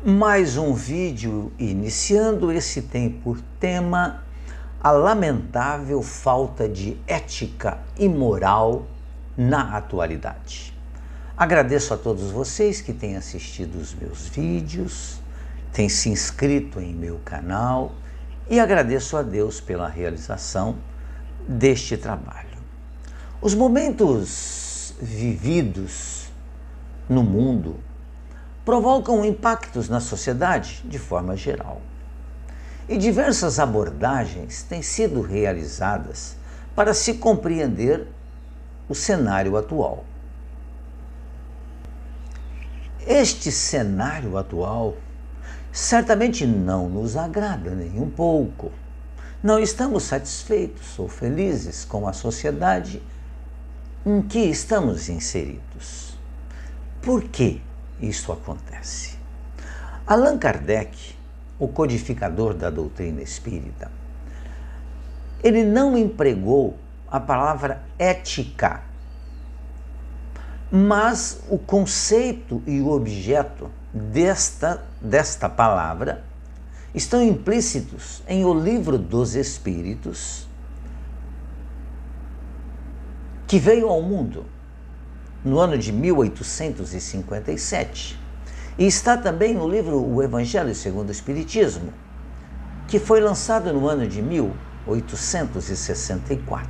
Mais um vídeo iniciando. Esse tem por tema a lamentável falta de ética e moral na atualidade. Agradeço a todos vocês que têm assistido os meus vídeos, têm se inscrito em meu canal e agradeço a Deus pela realização deste trabalho. Os momentos vividos no mundo provocam impactos na sociedade de forma geral. E diversas abordagens têm sido realizadas para se compreender o cenário atual. Este cenário atual certamente não nos agrada nem um pouco. Não estamos satisfeitos ou felizes com a sociedade em que estamos inseridos. Por que isso acontece? Allan Kardec, o codificador da doutrina espírita, ele não empregou a palavra ética, mas o conceito e o objeto desta palavra estão implícitos em O Livro dos Espíritos, que veio ao mundo no ano de 1857, e está também no livro O Evangelho segundo o Espiritismo, que foi lançado no ano de 1864.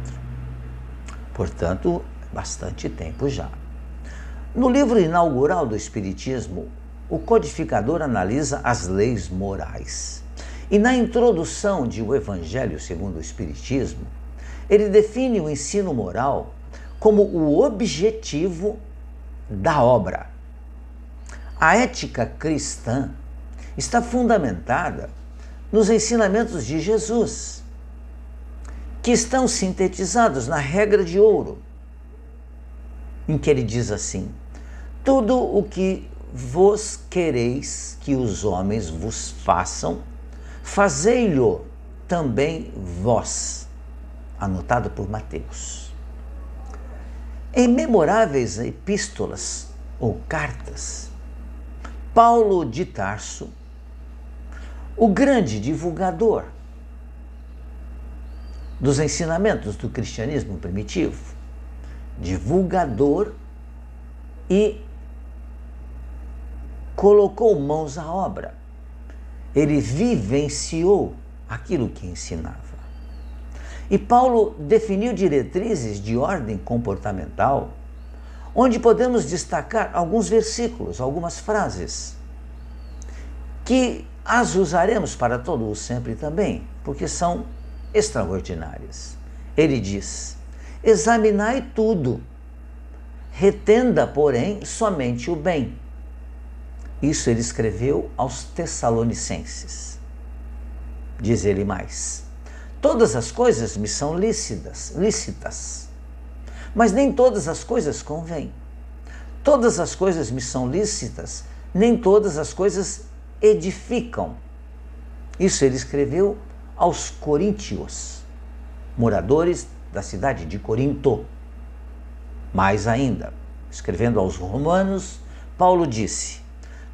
Portanto, bastante tempo já. No livro inaugural do Espiritismo, o codificador analisa as leis morais. E na introdução de O Evangelho segundo o Espiritismo, ele define o ensino moral como o objetivo da obra. A ética cristã está fundamentada nos ensinamentos de Jesus, que estão sintetizados na regra de ouro, em que ele diz assim: tudo o que vos quereis que os homens vos façam, fazei-lo também vós. Anotado por Mateus. Em memoráveis epístolas ou cartas, Paulo de Tarso, o grande divulgador dos ensinamentos do cristianismo primitivo, divulgador, e colocou mãos à obra. Ele vivenciou aquilo que ensinava. E Paulo definiu diretrizes de ordem comportamental, onde podemos destacar alguns versículos, algumas frases, que as usaremos para todo o sempre também, porque são extraordinárias. Ele diz: examinai tudo, retenda, porém, somente o bem. Isso ele escreveu aos Tessalonicenses. Diz ele mais: todas as coisas me são lícitas, mas nem todas as coisas convêm. Todas as coisas me são lícitas, nem todas as coisas edificam. Isso ele escreveu aos coríntios, moradores da cidade de Corinto. Mais ainda, escrevendo aos romanos, Paulo disse: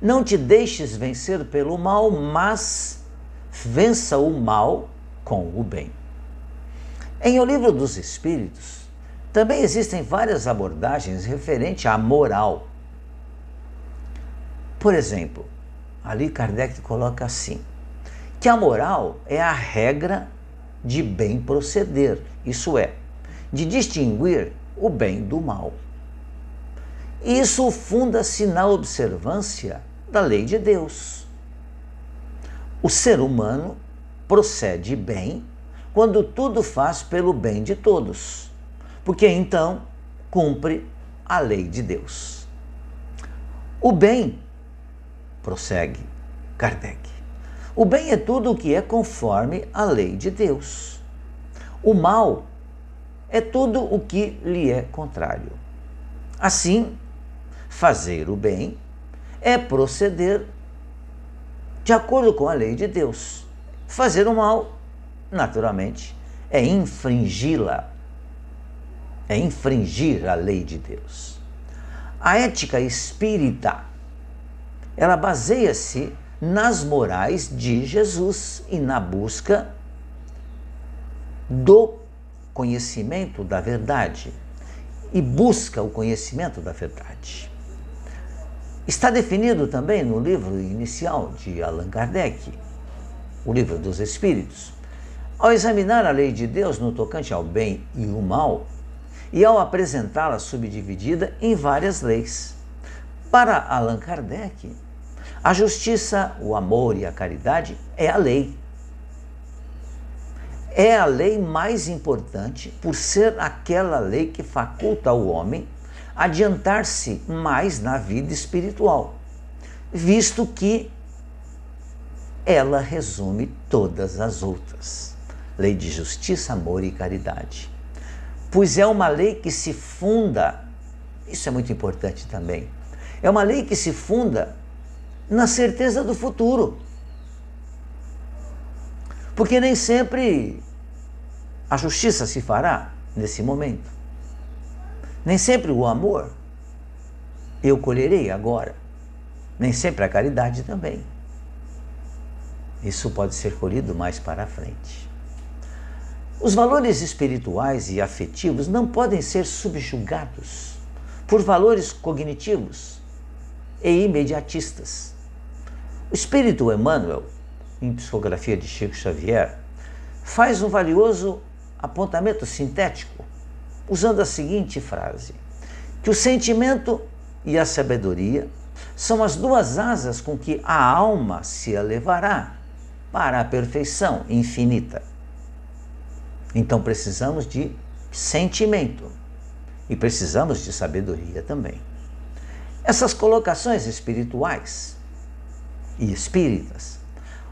não te deixes vencer pelo mal, mas vença o mal com o bem. Em O Livro dos Espíritos, também existem várias abordagens referentes à moral. Por exemplo, ali Kardec coloca assim, que a moral é a regra de bem proceder, isso é, de distinguir o bem do mal. Isso funda-se na observância da lei de Deus. O ser humano procede bem quando tudo faz pelo bem de todos, porque então cumpre a lei de Deus. O bem, prossegue Kardec, o bem é tudo o que é conforme a lei de Deus. O mal é tudo o que lhe é contrário. Assim, fazer o bem é proceder de acordo com a lei de Deus. Fazer o mal, naturalmente, é infringi-la, é infringir a lei de Deus. A ética espírita, ela baseia-se nas morais de Jesus e na busca do conhecimento da verdade. E busca o conhecimento da verdade. Está definido também no livro inicial de Allan Kardec, o Livro dos Espíritos. Ao examinar a lei de Deus no tocante ao bem e o mal, e ao apresentá-la subdividida em várias leis. Para Allan Kardec, a justiça, o amor e a caridade é a lei. É a lei mais importante por ser aquela lei que faculta ao homem adiantar-se mais na vida espiritual, visto que ela resume todas as outras. Lei de justiça, amor e caridade. Pois é uma lei que se funda, isso é muito importante também, é uma lei que se funda na certeza do futuro. Porque nem sempre a justiça se fará nesse momento. Nem sempre o amor eu colherei agora. Nem sempre a caridade também. Isso pode ser colhido mais para frente. Os valores espirituais e afetivos não podem ser subjugados por valores cognitivos e imediatistas. O Espírito Emmanuel, em Psicografia de Chico Xavier, faz um valioso apontamento sintético, usando a seguinte frase: que o sentimento e a sabedoria são as duas asas com que a alma se elevará para a perfeição infinita. Então precisamos de sentimento e precisamos de sabedoria também. Essas colocações espirituais e espíritas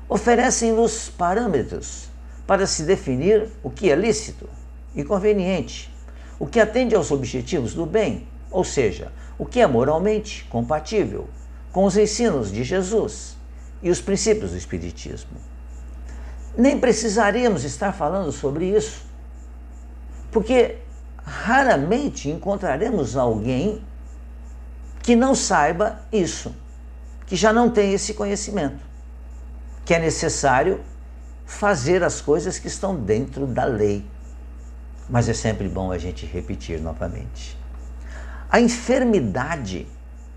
oferecem-nos parâmetros para se definir o que é lícito e conveniente, o que atende aos objetivos do bem, ou seja, o que é moralmente compatível com os ensinos de Jesus e os princípios do Espiritismo. Nem precisaríamos estar falando sobre isso, porque raramente encontraremos alguém que não saiba isso, que já não tem esse conhecimento, que é necessário fazer as coisas que estão dentro da lei. Mas é sempre bom a gente repetir novamente. A enfermidade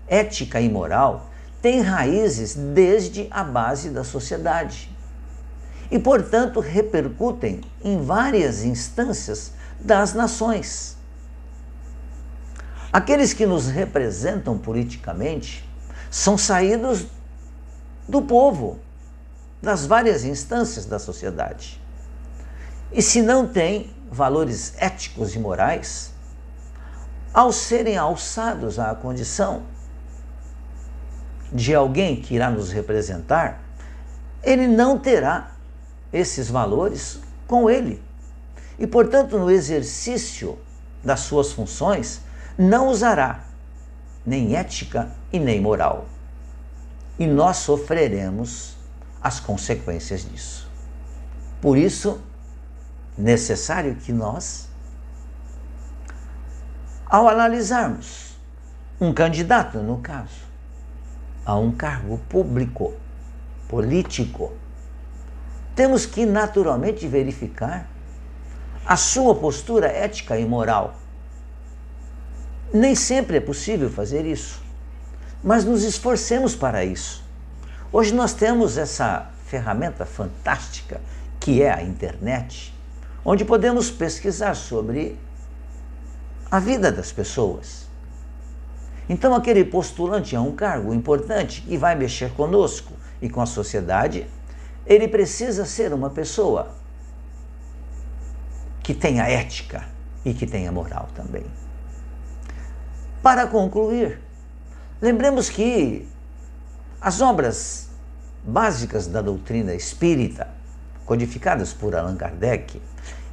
ética e moral tem raízes desde a base da sociedade e, portanto, repercutem em várias instâncias das nações. Aqueles que nos representam politicamente são saídos do povo, das várias instâncias da sociedade. E se não têm valores éticos e morais, ao serem alçados à condição de alguém que irá nos representar, ele não terá esses valores com ele. E, portanto, no exercício das suas funções, não usará nem ética e nem moral. E nós sofreremos as consequências disso. Por isso, necessário que nós, ao analisarmos um candidato, no caso, a um cargo público, político, temos que naturalmente verificar a sua postura ética e moral. Nem sempre é possível fazer isso, mas nos esforcemos para isso. Hoje nós temos essa ferramenta fantástica que é a internet, onde podemos pesquisar sobre a vida das pessoas. Então, aquele postulante a um cargo importante que vai mexer conosco e com a sociedade, ele precisa ser uma pessoa que tenha ética e que tenha moral também. Para concluir, lembremos que as obras básicas da doutrina espírita, codificadas por Allan Kardec,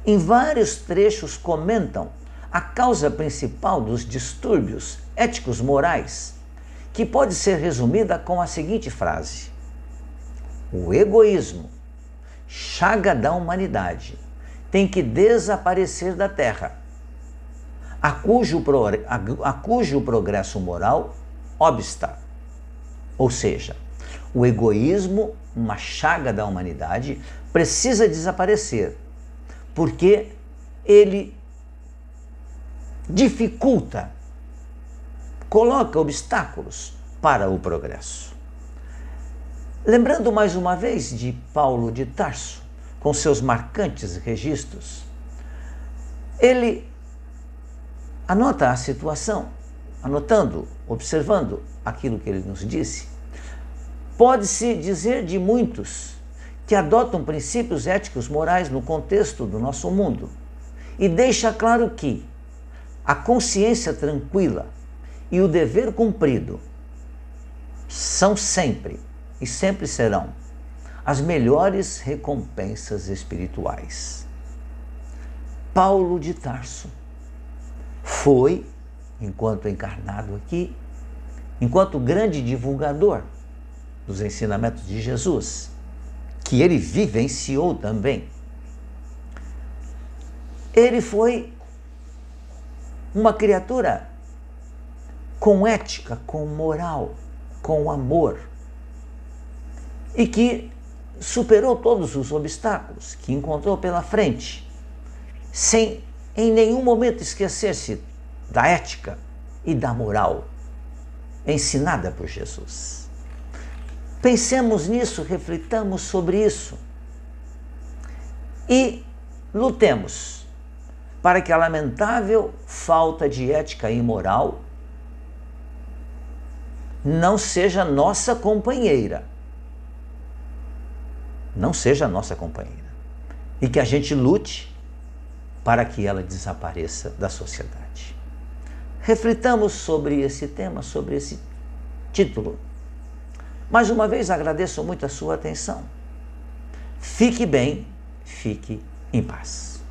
em vários trechos comentam a causa principal dos distúrbios éticos morais, que pode ser resumida com a seguinte frase: o egoísmo, chaga da humanidade, tem que desaparecer da Terra, a cujo progresso moral obsta. Ou seja, O egoísmo, uma chaga da humanidade, precisa desaparecer, porque ele dificulta, coloca obstáculos para o progresso. Lembrando mais uma vez de Paulo de Tarso, com seus marcantes registros, ele anota a situação, anotando, observando aquilo que ele nos disse. Pode-se dizer de muitos que adotam princípios éticos morais no contexto do nosso mundo e deixa claro que a consciência tranquila e o dever cumprido são sempre e sempre serão as melhores recompensas espirituais. Paulo de Tarso foi, enquanto encarnado aqui, enquanto grande divulgador dos ensinamentos de Jesus, que ele vivenciou também, ele foi uma criatura com ética, com moral, com amor, e que superou todos os obstáculos que encontrou pela frente, sem em nenhum momento esquecer-se da ética e da moral ensinada por Jesus. Pensemos nisso, reflitamos sobre isso e lutemos para que a lamentável falta de ética e moral não seja nossa companheira. Não seja nossa companheira. E que a gente lute para que ela desapareça da sociedade. Reflitamos sobre esse tema, sobre esse título. Mais uma vez agradeço muito a sua atenção. Fique bem, fique em paz.